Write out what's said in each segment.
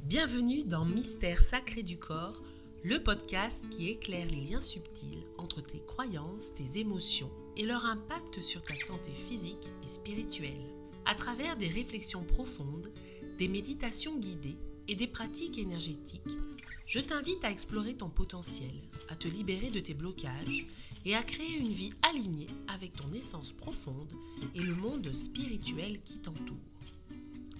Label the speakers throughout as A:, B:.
A: Bienvenue dans Mystère sacré du corps, le podcast qui éclaire les liens subtils entre tes croyances, tes émotions et leur impact sur ta santé physique et spirituelle. À travers des réflexions profondes, des méditations guidées et des pratiques énergétiques, je t'invite à explorer ton potentiel, à te libérer de tes blocages et à créer une vie alignée avec ton essence profonde et le monde spirituel qui t'entoure.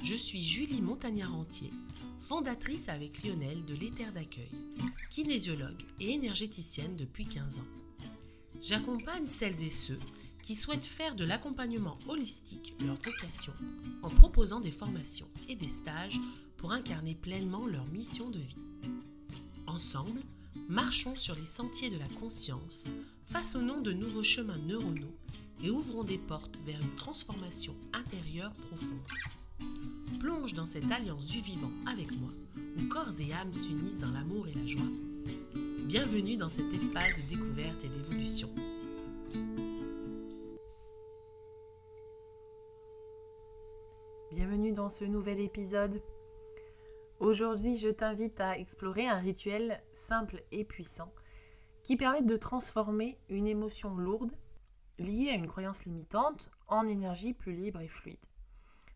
A: Je suis Julie Montagnard-Rentier, fondatrice avec Lionel de l'Éther d'accueil, kinésiologue et énergéticienne depuis 15 ans. J'accompagne celles et ceux qui souhaitent faire de l'accompagnement holistique leur vocation en proposant des formations et des stages pour incarner pleinement leur mission de vie. Ensemble, marchons sur les sentiers de la conscience, façonnons de nouveaux chemins neuronaux et ouvrons des portes vers une transformation intérieure profonde. Plonge dans cette alliance du vivant avec moi, où corps et âme s'unissent dans l'amour et la joie. Bienvenue dans cet espace de découverte et d'évolution. Bienvenue dans ce nouvel épisode. Aujourd'hui, je t'invite à explorer un rituel simple et puissant qui permet de transformer une émotion lourde liée à une croyance limitante en énergie plus libre et fluide.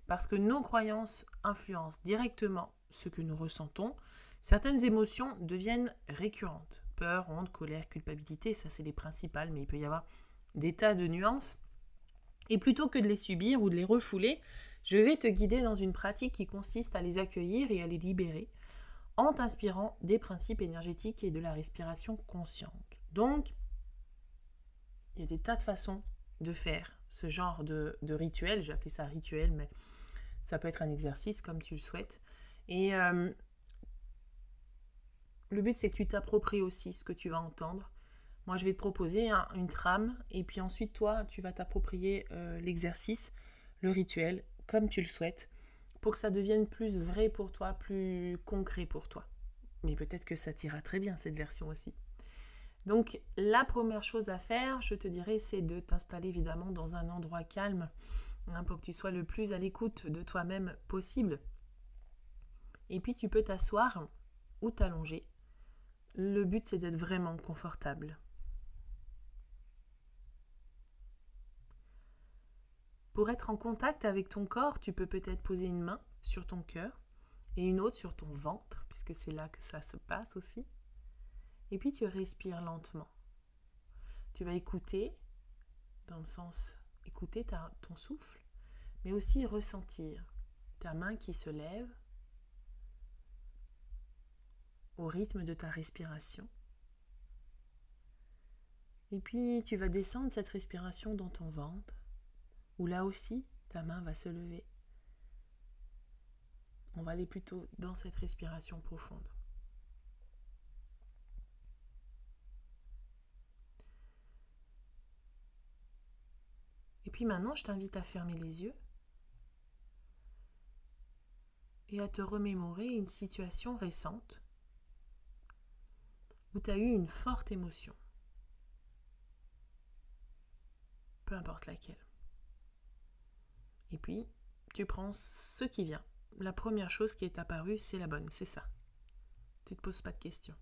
A: Parce que nos croyances influencent directement ce que nous ressentons, certaines émotions deviennent récurrentes. Peur, honte, colère, culpabilité, ça c'est les principales, mais il peut y avoir des tas de nuances. Et plutôt que de les subir ou de les refouler, je vais te guider dans une pratique qui consiste à les accueillir et à les libérer en t'inspirant des principes énergétiques et de la respiration consciente. Donc, il y a des tas de façons de faire ce genre de rituel. J'ai appelé ça rituel, mais ça peut être un exercice comme tu le souhaites. Et le but, c'est que tu t'appropries aussi ce que tu vas entendre. Moi, je vais te proposer une trame et puis ensuite, toi, tu vas t'approprier l'exercice, le rituel, comme tu le souhaites, pour que ça devienne plus vrai pour toi, plus concret pour toi. Mais peut-être que ça t'ira très bien, cette version aussi. Donc, la première chose à faire, je te dirais, c'est de t'installer évidemment dans un endroit calme, pour que tu sois le plus à l'écoute de toi-même possible. Et puis, tu peux t'asseoir ou t'allonger. Le but, c'est d'être vraiment confortable. Pour être en contact avec ton corps, tu peux peut-être poser une main sur ton cœur et une autre sur ton ventre, puisque c'est là que ça se passe aussi. Et puis tu respires lentement. Tu vas écouter, dans le sens écouter ton souffle, mais aussi ressentir ta main qui se lève au rythme de ta respiration. Et puis tu vas descendre cette respiration dans ton ventre, où là aussi, ta main va se lever. On va aller plutôt dans cette respiration profonde. Et puis maintenant, je t'invite à fermer les yeux et à te remémorer une situation récente où tu as eu une forte émotion. Peu importe laquelle. Et puis, tu prends ce qui vient. La première chose qui est apparue, c'est la bonne, c'est ça. Tu ne te poses pas de questions.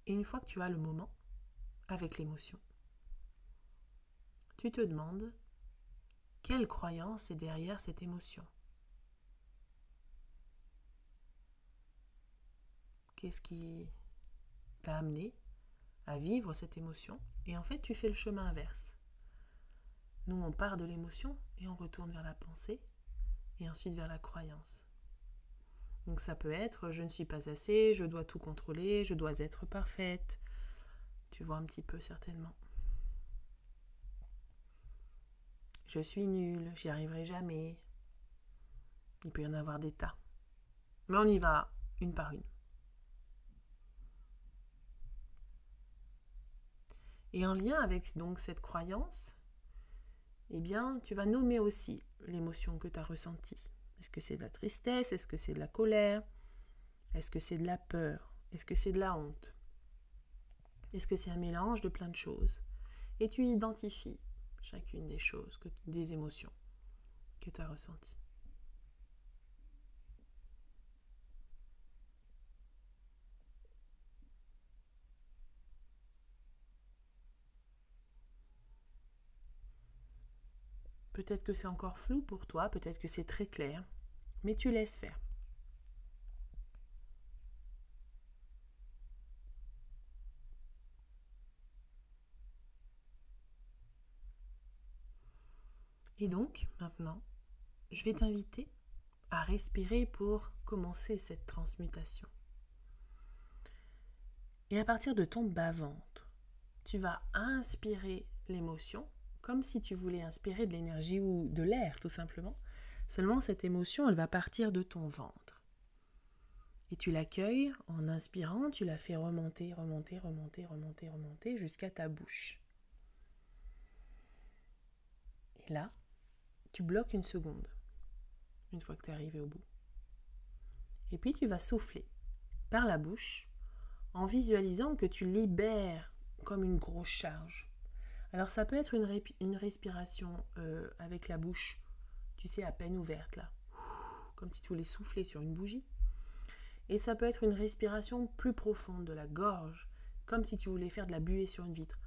A: Et une fois que tu as le moment avec l'émotion, tu te demandes quelle croyance est derrière cette émotion. Qu'est-ce qui t'a amené à vivre cette émotion? Et en fait, tu fais le chemin inverse. Nous, on part de l'émotion et on retourne vers la pensée et ensuite vers la croyance. Donc ça peut être « je ne suis pas assez, je dois tout contrôler, je dois être parfaite ». Tu vois un petit peu certainement. « Je suis nulle, j'y arriverai jamais ». Il peut y en avoir des tas. Mais on y va une par une. Et en lien avec donc cette croyance, eh bien, tu vas nommer aussi l'émotion que tu as ressentie. Est-ce que c'est de la tristesse? Est-ce que c'est de la colère? Est-ce que c'est de la peur? Est-ce que c'est de la honte? Est-ce que c'est un mélange de plein de choses? et tu identifies chacune des choses, des émotions que tu as ressenties. Peut-être que c'est encore flou pour toi, peut-être que c'est très clair, mais tu laisses faire. Et donc, maintenant, je vais t'inviter à respirer pour commencer cette transmutation. Et à partir de ton bas-ventre, tu vas inspirer l'émotion comme si tu voulais inspirer de l'énergie ou de l'air, tout simplement. Seulement, cette émotion, elle va partir de ton ventre. Et tu l'accueilles en inspirant, tu la fais remonter, remonter, remonter, remonter, remonter jusqu'à ta bouche. Et là, tu bloques une seconde, une fois que tu es arrivé au bout. Et puis tu vas souffler par la bouche en visualisant que tu libères comme une grosse charge. Alors ça peut être une respiration avec la bouche, tu sais, à peine ouverte là, comme si tu voulais souffler sur une bougie. Et ça peut être une respiration plus profonde de la gorge, comme si tu voulais faire de la buée sur une vitre.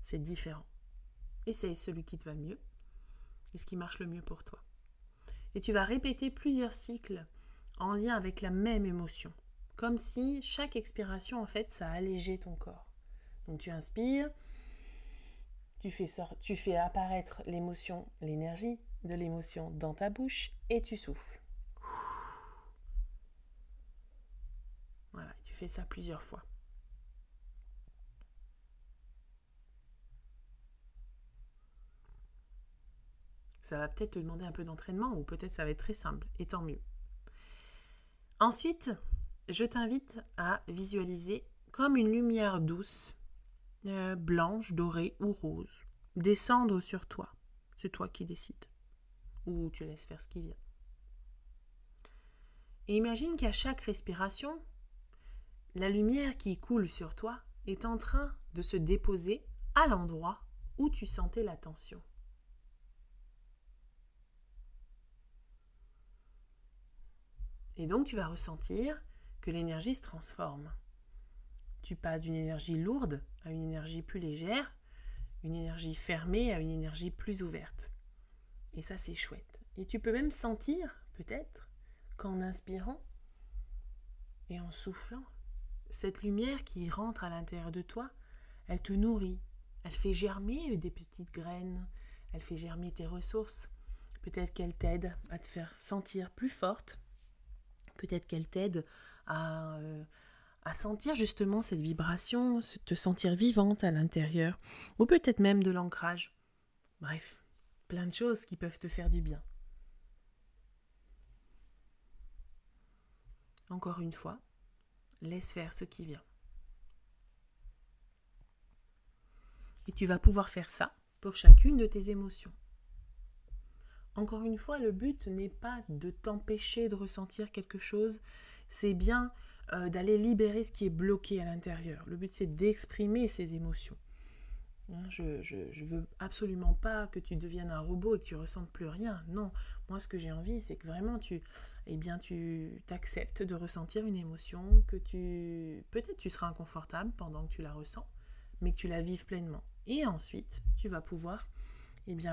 A: C'est différent. Essaye celui qui te va mieux et ce qui marche le mieux pour toi. Et tu vas répéter plusieurs cycles en lien avec la même émotion, comme si chaque expiration, en fait, ça allégeait ton corps. Donc tu inspires, tu fais apparaître l'émotion, l'énergie de l'émotion dans ta bouche et tu souffles. Voilà, tu fais ça plusieurs fois. Ça va peut-être te demander un peu d'entraînement ou peut-être ça va être très simple, et tant mieux. Ensuite, je t'invite à visualiser comme une lumière douce, blanche, dorée ou rose, descendre sur toi. C'est toi qui décides. Ou tu laisses faire ce qui vient. Et imagine qu'à chaque respiration, la lumière qui coule sur toi est en train de se déposer à l'endroit où tu sentais la tension. Et donc tu vas ressentir que l'énergie se transforme. Tu passes d'une énergie lourde à une énergie plus légère, une énergie fermée à une énergie plus ouverte. Et ça, c'est chouette. Et tu peux même sentir, peut-être, qu'en inspirant et en soufflant, cette lumière qui rentre à l'intérieur de toi, elle te nourrit. Elle fait germer des petites graines, elle fait germer tes ressources. Peut-être qu'elle t'aide à te faire sentir plus forte. Peut-être qu'elle t'aide à sentir justement cette vibration, te sentir vivante à l'intérieur, ou peut-être même de l'ancrage. Bref, plein de choses qui peuvent te faire du bien. Encore une fois, laisse faire ce qui vient. Et tu vas pouvoir faire ça pour chacune de tes émotions. Encore une fois, le but n'est pas de t'empêcher de ressentir quelque chose, c'est bien d'aller libérer ce qui est bloqué à l'intérieur. Le but, c'est d'exprimer ces émotions. Je ne veux absolument pas que tu deviennes un robot et que tu ne ressentes plus rien. Non, moi, ce que j'ai envie, c'est que vraiment tu t'acceptes de ressentir une émotion, que peut-être tu seras inconfortable pendant que tu la ressens, mais que tu la vives pleinement. Et ensuite, tu vas pouvoir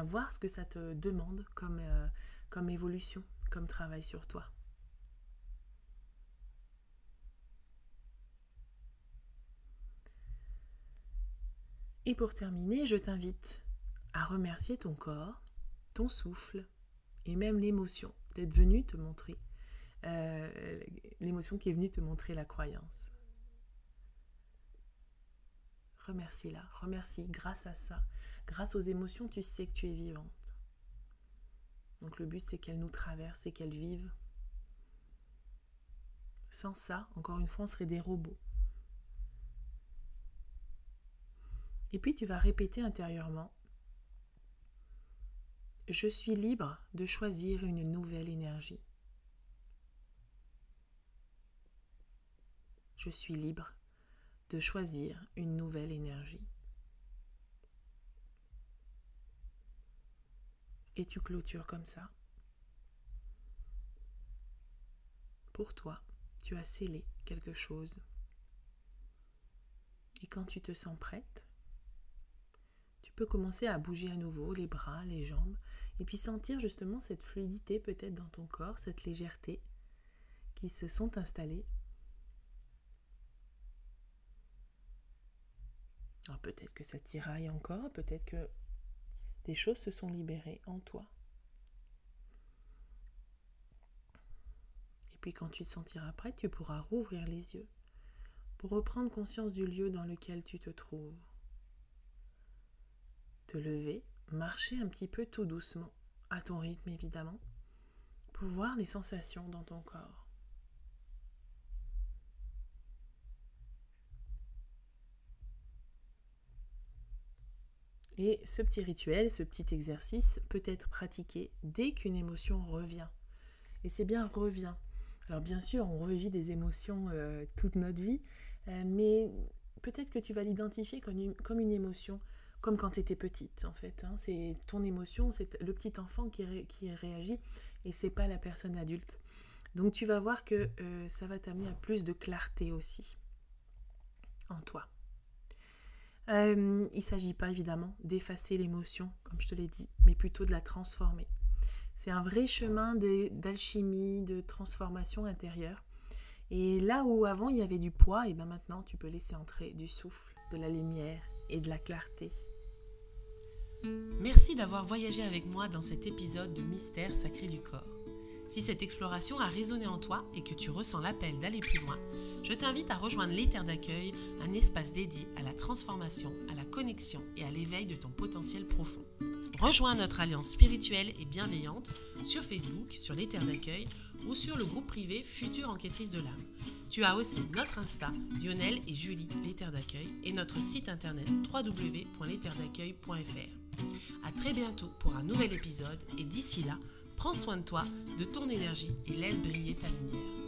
A: voir ce que ça te demande comme évolution, comme travail sur toi. Et pour terminer, je t'invite à remercier ton corps, ton souffle et même l'émotion d'être venu te montrer, l'émotion qui est venue te montrer la croyance. Remercie-la, remercie grâce à ça. Grâce aux émotions, tu sais que tu es vivante. Donc le but, c'est qu'elles nous traversent et qu'elles vivent. Sans ça, encore une fois, on serait des robots. Et puis tu vas répéter intérieurement: je suis libre de choisir une nouvelle énergie. Je suis libre de choisir une nouvelle énergie.
B: Et tu clôtures comme ça. Pour toi, tu as scellé quelque chose. Et quand tu te sens prête, tu peux commencer à bouger à nouveau les bras, les jambes, et puis sentir justement cette fluidité peut-être dans ton corps, cette légèreté qui se sont installées. Alors peut-être que ça tiraille encore, peut-être que des choses se sont libérées en toi. Et puis quand tu te sentiras prête, tu pourras rouvrir les yeux pour reprendre conscience du lieu dans lequel tu te trouves. Te lever, marcher un petit peu tout doucement, à ton rythme évidemment, pour voir les sensations dans ton corps. Et ce petit rituel, ce petit exercice peut être pratiqué dès qu'une émotion revient. Et c'est bien revient. Alors bien sûr, on revit des émotions toute notre vie, mais peut-être que tu vas l'identifier comme une émotion, comme quand tu étais petite en fait. C'est ton émotion, c'est le petit enfant qui réagit et c'est pas la personne adulte. Donc tu vas voir que ça va t'amener à plus de clarté aussi en toi. Il ne s'agit pas évidemment d'effacer l'émotion, comme je te l'ai dit, mais plutôt de la transformer. C'est un vrai chemin d'alchimie, de transformation intérieure. Et là où avant il y avait du poids, et bien maintenant tu peux laisser entrer du souffle, de la lumière et de la clarté.
A: Merci d'avoir voyagé avec moi dans cet épisode de Mystère sacré du corps. Si cette exploration a résonné en toi et que tu ressens l'appel d'aller plus loin, je t'invite à rejoindre les terres d'accueil, un espace dédié à la transformation, à la connexion et à l'éveil de ton potentiel profond. Rejoins notre alliance spirituelle et bienveillante sur Facebook, sur les terres d'accueil ou sur le groupe privé Future Enquêtrice de l'âme. Tu as aussi notre Insta, Lionel et Julie, les terres d'accueil, et notre site internet www.lesterresdaccueil.fr. À très bientôt pour un nouvel épisode et d'ici là, prends soin de toi, de ton énergie et laisse briller ta lumière.